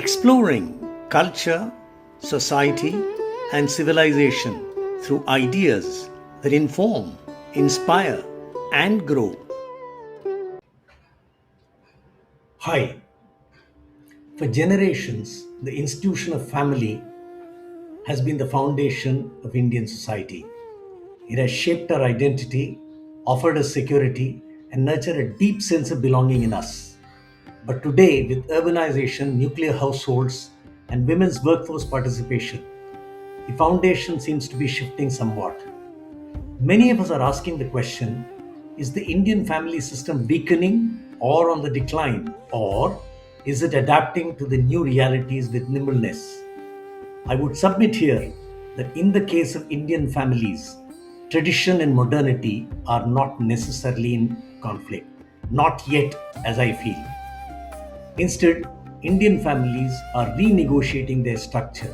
Exploring culture, society, and civilization through ideas that inform, inspire, and grow. Hi. For generations, the institution of family has been the foundation of Indian society. It has shaped our identity, offered us security, and nurtured a deep sense of belonging in us. But today, with urbanization, nuclear households, and women's workforce participation, the foundation seems to be shifting somewhat. Many of us are asking the question, is the Indian family system weakening or on the decline, or is it adapting to the new realities with nimbleness? I would submit here that in the case of Indian families, tradition and modernity are not necessarily in conflict, not yet, as I feel. Instead, Indian families are renegotiating their structure.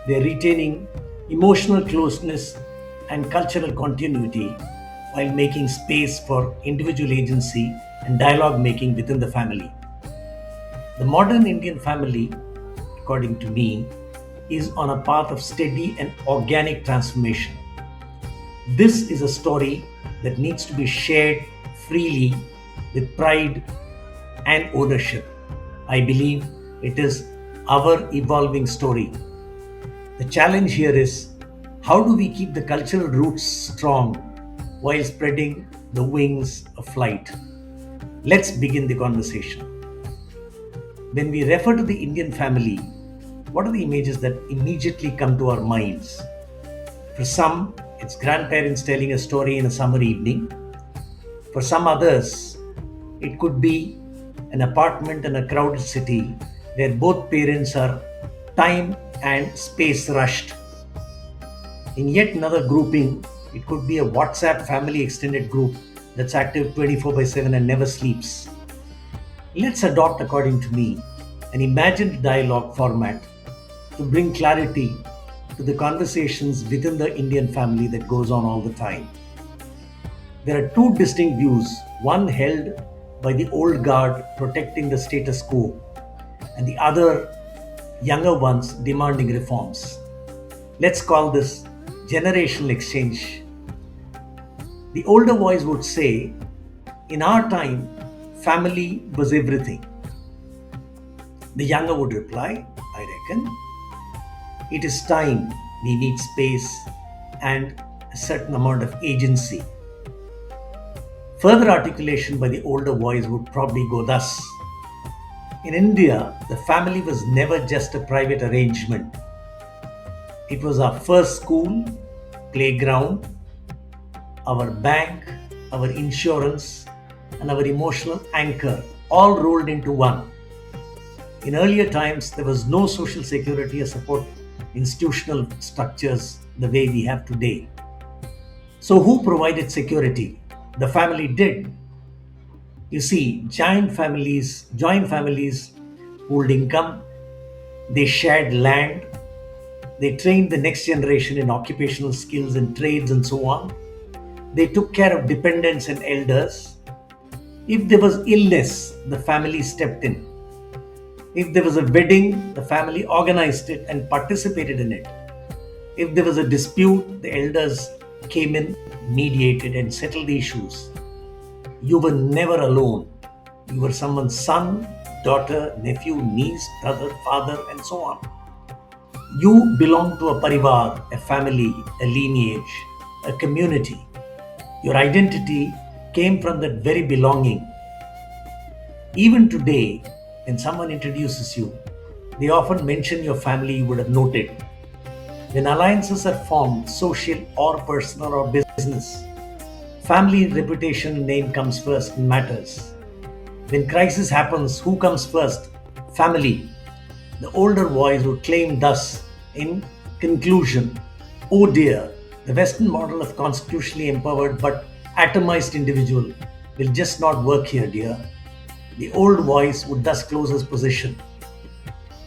They are retaining emotional closeness and cultural continuity while making space for individual agency and dialogue making within the family. The modern Indian family, according to me, is on a path of steady and organic transformation. This is a story that needs to be shared freely with pride and ownership. I believe it is our evolving story. The challenge here is, how do we keep the cultural roots strong while spreading the wings of flight? Let's begin the conversation. When we refer to the Indian family, what are the images that immediately come to our minds? For some, it's grandparents telling a story in a summer evening. For some others, it could be an apartment in a crowded city where both parents are time and space rushed. In yet another grouping, it could be a WhatsApp family extended group that's active 24/7 and never sleeps. Let's adopt, according to me, an imagined dialogue format to bring clarity to the conversations within the Indian family that goes on all the time. There are two distinct views, one held by the old guard protecting the status quo, and the other, younger ones demanding reforms. Let's call this generational exchange. The older voice would say, in our time, family was everything. The younger would reply, I reckon, it is time, we need space and a certain amount of agency. Further articulation by the older voice would probably go thus. In India, the family was never just a private arrangement. It was our first school, playground, our bank, our insurance, and our emotional anchor, all rolled into one. In earlier times, there was no social security or support institutional structures the way we have today. So who provided security? The family did. You see, joint families pooled income, they shared land, they trained the next generation in occupational skills and trades and so on. They took care of dependents and elders. If there was illness, the family stepped in. If there was a wedding, the family organized it and participated in it. If there was a dispute, the elders came in, mediated, and settled the issues. You were never alone. You were someone's son, daughter, nephew, niece, brother, father, and so on. You belonged to a parivar, a family, a lineage, a community. Your identity came from that very belonging. Even today, when someone introduces you, they often mention your family, you would have noted. When alliances are formed, social or personal or business, family reputation and name comes first and matters. When crisis happens, who comes first? Family. The older voice would claim thus, in conclusion, oh dear, the Western model of constitutionally empowered but atomized individual will just not work here, dear. The old voice would thus close his position.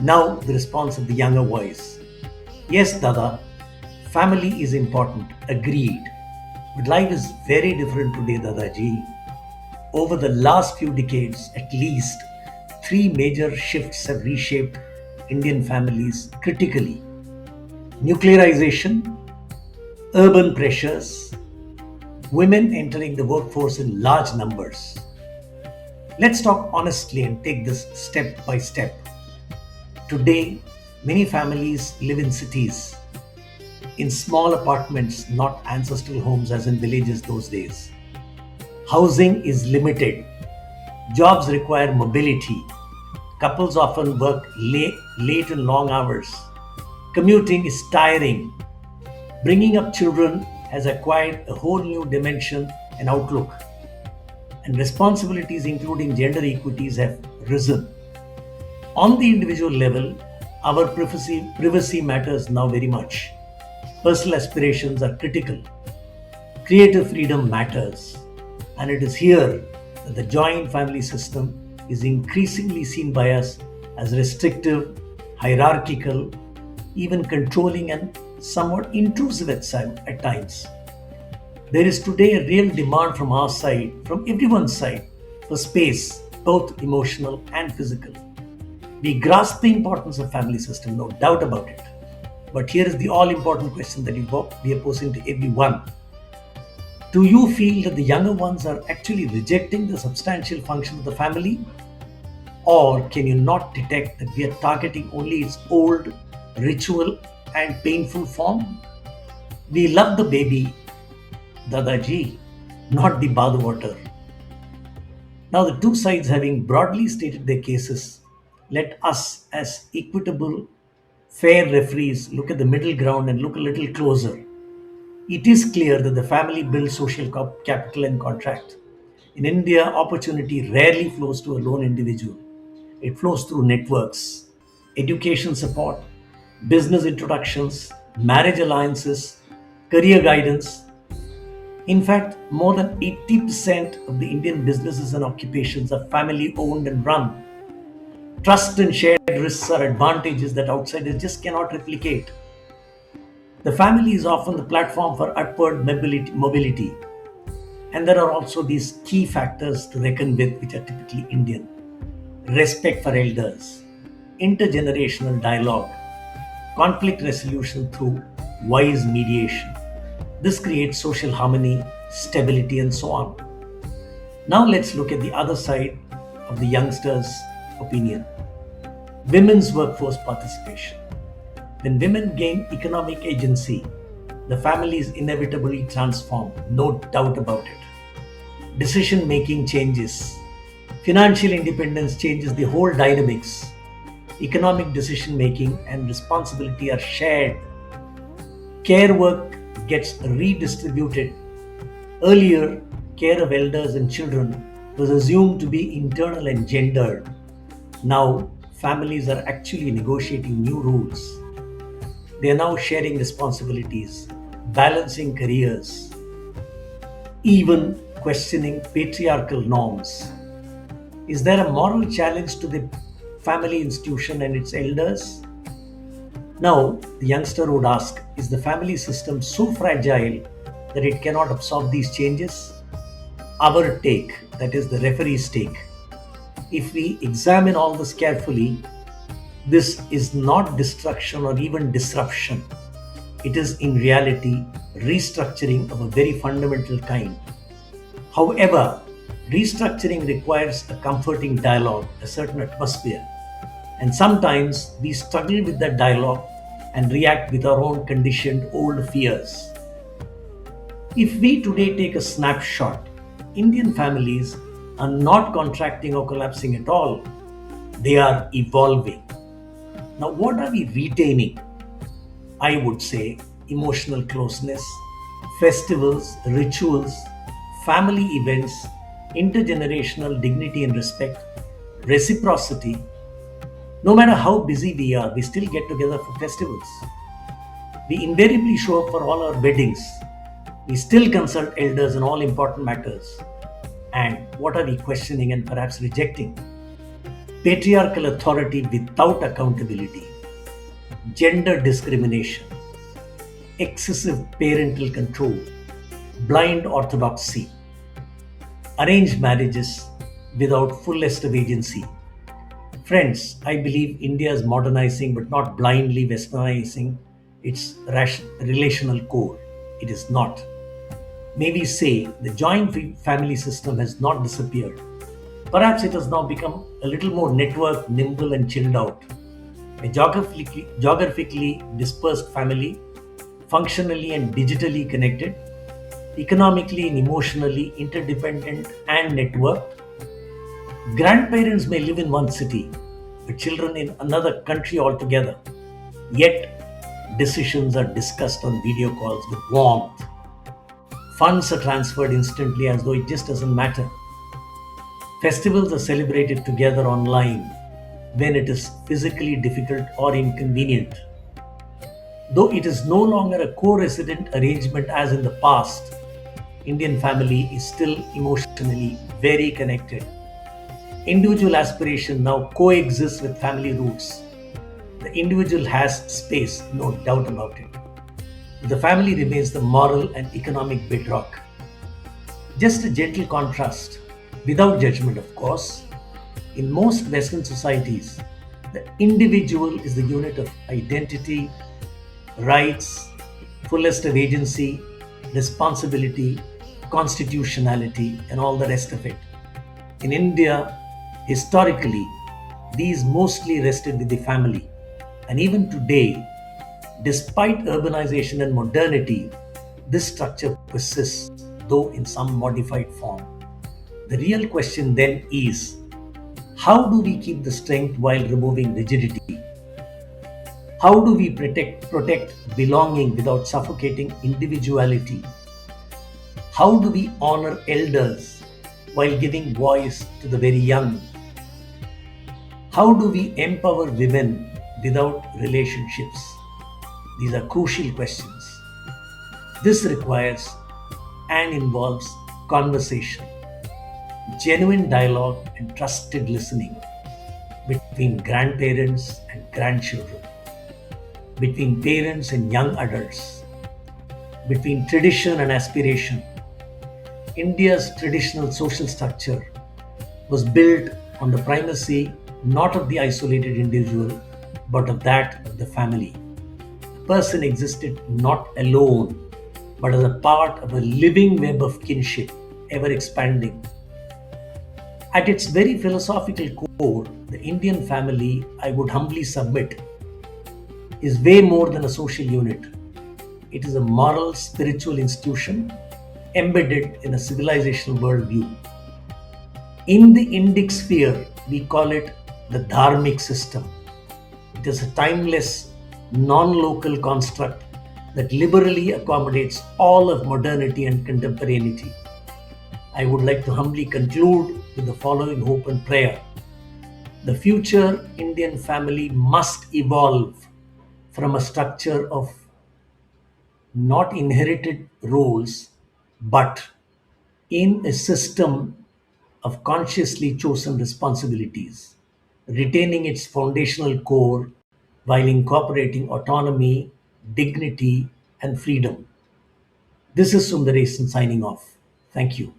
Now the response of the younger voice. Yes, Dada, family is important, agreed. But life is very different today, Dadaji. Over the last few decades, at least, three major shifts have reshaped Indian families critically: nuclearization, urban pressures, women entering the workforce in large numbers. Let's talk honestly and take this step by step. Today, many families live in cities, in small apartments, not ancestral homes as in villages those days. Housing is limited. Jobs require mobility. Couples often work late and long hours. Commuting is tiring. Bringing up children has acquired a whole new dimension and outlook. And responsibilities, including gender equities, have risen. On the individual level, our privacy matters now very much. Personal aspirations are critical. Creative freedom matters. And it is here that the joint family system is increasingly seen by us as restrictive, hierarchical, even controlling, and somewhat intrusive at times. There is today a real demand from our side, from everyone's side, for space, both emotional and physical. We grasp the importance of family system, no doubt about it. But here is the all-important question that we are posing to everyone. Do you feel that the younger ones are actually rejecting the substantial function of the family? Or can you not detect that we are targeting only its old, ritual, and painful form? We love the baby, Dadaji, not the bathwater. Now, the two sides having broadly stated their cases, let us, as equitable, fair referees, look at the middle ground and look a little closer. It is clear that the family builds social capital and contract. In India, opportunity rarely flows to a lone individual. It flows through networks, education support, business introductions, marriage alliances, career guidance. In fact, more than 80% of the Indian businesses and occupations are family owned and run. Trust and shared risks are advantages that outsiders just cannot replicate. The family is often the platform for upward mobility. And there are also these key factors to reckon with, which are typically Indian: respect for elders, intergenerational dialogue, conflict resolution through wise mediation. This creates social harmony, stability, and so on. Now let's look at the other side of the youngsters' opinion: women's workforce participation. When women gain economic agency, the family is inevitably transformed, no doubt about it. Decision making changes. Financial independence changes the whole dynamics. Economic decision making and responsibility are shared. Care work gets redistributed. Earlier, care of elders and children was assumed to be internal and gendered. Now, families are actually negotiating new rules. They are now sharing responsibilities, balancing careers, even questioning patriarchal norms. Is there a moral challenge to the family institution and its elders? Now, the youngster would ask, is the family system so fragile that it cannot absorb these changes? Our take, that is the referee's take. If we examine all this carefully, this is not destruction or even disruption. It is in reality restructuring of a very fundamental kind. However, restructuring requires a comforting dialogue, a certain atmosphere. And sometimes we struggle with that dialogue and react with our own conditioned old fears. If we today take a snapshot, Indian families are not contracting or collapsing at all. They are evolving. Now, what are we retaining? I would say emotional closeness, festivals, rituals, family events, intergenerational dignity and respect, reciprocity. No matter how busy we are, we still get together for festivals. We invariably show up for all our weddings. We still consult elders in all important matters. And what are we questioning and perhaps rejecting? Patriarchal authority without accountability, gender discrimination, excessive parental control, blind orthodoxy, arranged marriages without fullest of agency, Friends, I believe India is modernizing but not blindly westernizing its relational core. It is not. May we say the joint family system has not disappeared. Perhaps it has now become a little more networked, nimble, and chilled out. A geographically dispersed family, functionally and digitally connected, economically and emotionally interdependent and networked. Grandparents may live in one city, but children in another country altogether. Yet, decisions are discussed on video calls with warmth. Funds are transferred instantly as though it just doesn't matter. Festivals are celebrated together online when it is physically difficult or inconvenient. Though it is no longer a co resident arrangement as in the past, Indian family is still emotionally very connected. Individual aspiration now coexists with family roots. The individual has space, no doubt about it. The family remains the moral and economic bedrock. Just a gentle contrast, without judgment, of course. In most Western societies, the individual is the unit of identity, rights, fullest of agency, responsibility, constitutionality, and all the rest of it. In India, historically, these mostly rested with the family. And even today, despite urbanization and modernity, this structure persists, though in some modified form. The real question then is, how do we keep the strength while removing rigidity? How do we protect belonging without suffocating individuality? How do we honor elders while giving voice to the very young? How do we empower women without relationships? These are crucial questions. This requires and involves conversation, genuine dialogue, and trusted listening between grandparents and grandchildren, between parents and young adults, between tradition and aspiration. India's traditional social structure was built on the primacy not of the isolated individual but of that of the family. The person existed not alone but as a part of a living web of kinship, ever expanding. At its very philosophical core, the Indian family, I would humbly submit, is way more than a social unit. It is a moral, spiritual institution embedded in a civilizational worldview. In the Indic sphere, we call it the dharmic system. It is a timeless, non local construct that liberally accommodates all of modernity and contemporaneity. I would like to humbly conclude with the following hope and prayer. The future Indian family must evolve from a structure of not inherited roles, but in a system of consciously chosen responsibilities, retaining its foundational core while incorporating autonomy, dignity, and freedom. This is Sundaresan signing off. Thank you.